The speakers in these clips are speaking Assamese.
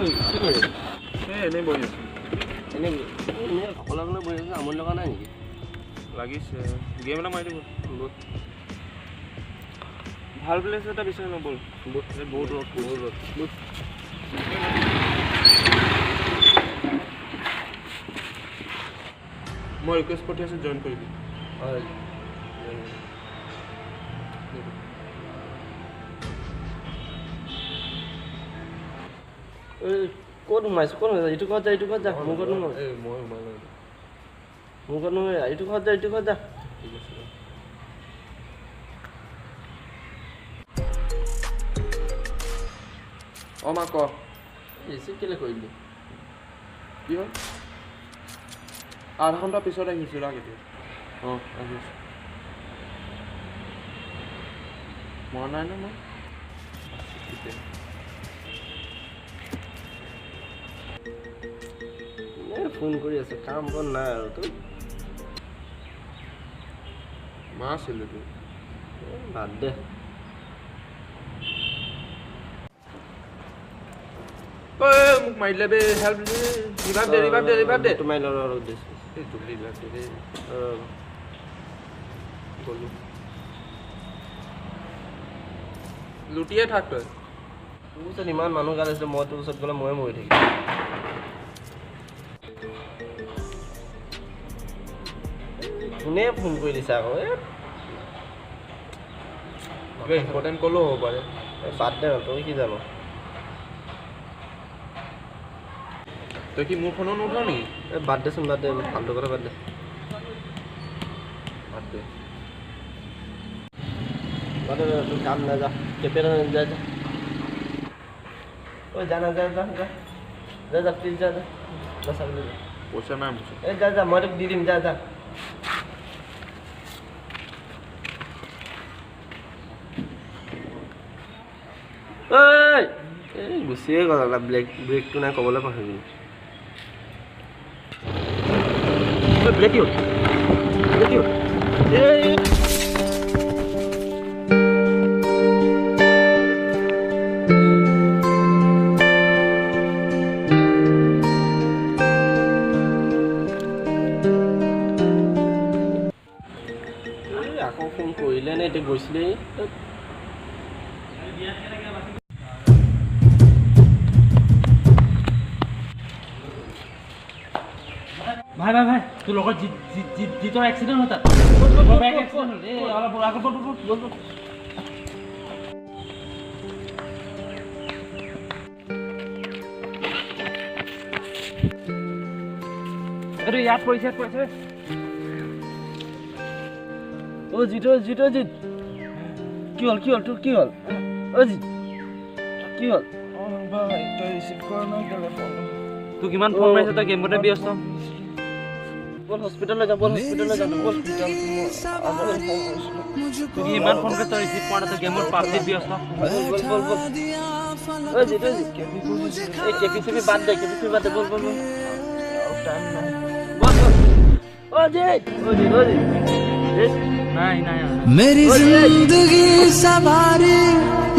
এনেই বহি আছোঁ এনেই অকলে অকলে বহি আছোঁ আমনি লগা নাই নেকি লাগিছে গেম এটা মাৰি দিব ভাল প্লেচ এটা বিচাৰি ন ব'ল বহুত ৰ'দ মই ৰিকুৱেষ্ট পঠিয়াইছোঁ জইন কৰিবি হয় ক'ত সোমাইছোঁ ক'ত সোমাইছোঁ ইটো ঘৰত যা মোৰ ঘৰত নোসোমাই মই সোমাই মোৰ ঘৰত নোসোমাই ইটো ঘৰত যা ঠিক আছে অঁ মা ক ৰিচিভ কেলৈ কৰিলি কি হ'ল আধা ঘণ্টা পিছত আহিছোঁ ৰাগ এতিয়া অঁ আহিছোঁ মৰা নাই ন মই ফোন কৰি আছে কাম বন নাই আৰু তোৰ মা আছিলোঁ তোৰ বাদ দে মোক মাৰিলে বে হেল্প ৰিভাইভ দে তোমাৰ অলপ দিছোঁ এই জলদি ৰিভাইভ দে দেই গ'লোঁ লুটিয়ে থাক তই তোৰ ওচৰত ইমান মানুহ গাল আছে মই তোৰ ওচৰত গ'লে ময়ে মৰি থাকিম কোনে ফোন কৰি দিছে আকৌ কিবা ইম্পৰ্টেণ্ট ক'লেও হ'ব পাৰে বাদ দে তই কি জানো তই কি মোৰ ফোনো নুঠাও নেকি বাদ দেচোন বাদ দে ফাল্টু কথা বাদ দে তোৰ কাম নাই যা কেপে যা ঐ যা প্লিজ যা চাবলৈ যা পইচা নাই মোৰ এই যা মই তোক দি দিম যা এই গুচিয়ে গ'ল অলপ ব্ৰেকটো নাই ক'বলৈ পাহৰিলোঁ ব্ৰেক হ'ল আকৌ ফোন কৰিলে নে এতিয়া গৈছিলেই ভাই তোৰ লগত জিতৰ এক্সিডেণ্ট হ'ল তাত বাইক এক্সিডেণ্ট হ'ল এই অলপ আগত বল এইটো ইয়াত পৰিছে অ' জিত কি হ'ল তোৰ কি হ'ল অ' জিত কি হ'ল ভাই তই ৰিচিভ কৰা নাই কেলে ফোন তোক ইমান ফোন মাৰিছে তই গেমতে ব্যস্ত বল হস্পিটেললৈ যা বল তোক ইমান ফোন কৰি তই ৰিচিভ কৰা নাই তই গেমত পাবজিত ব্যস্ত অ' জিত এই কেপি বাদ দে বল অ' জিত নাই मेरी जिंदगी सवारी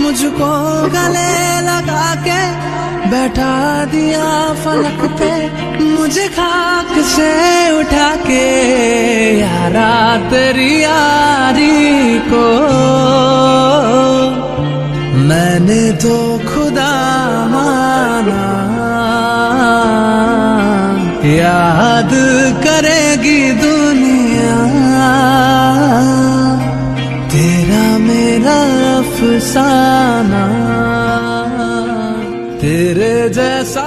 मुझको गले लगा के बैठा दिया फलक पे मुझे खाक से उठा के यारा तेरी यारी को मैंने तो खुदा माना याद करेगी दुनिया तेरा मेरा अफसाना तेरे जैसा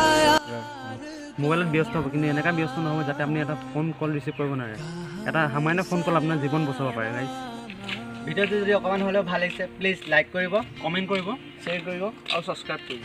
মোবাইলত ব্যস্ত হ'ব কিন্তু এনেকুৱা ব্যস্ত নহ'ব যাতে আপুনি এটা ফোন কল ৰিচিভ কৰিব নোৱাৰে এটা সামান্য ফোন কল আপোনাৰ জীৱন বচাব পাৰে গাইজ ভিডিঅ'টো যদি অকণমান হ'লেও ভাল লাগিছে প্লিজ লাইক কৰিব কমেণ্ট কৰিব শ্বেয়াৰ কৰিব আৰু ছাবস্ক্ৰাইব কৰিব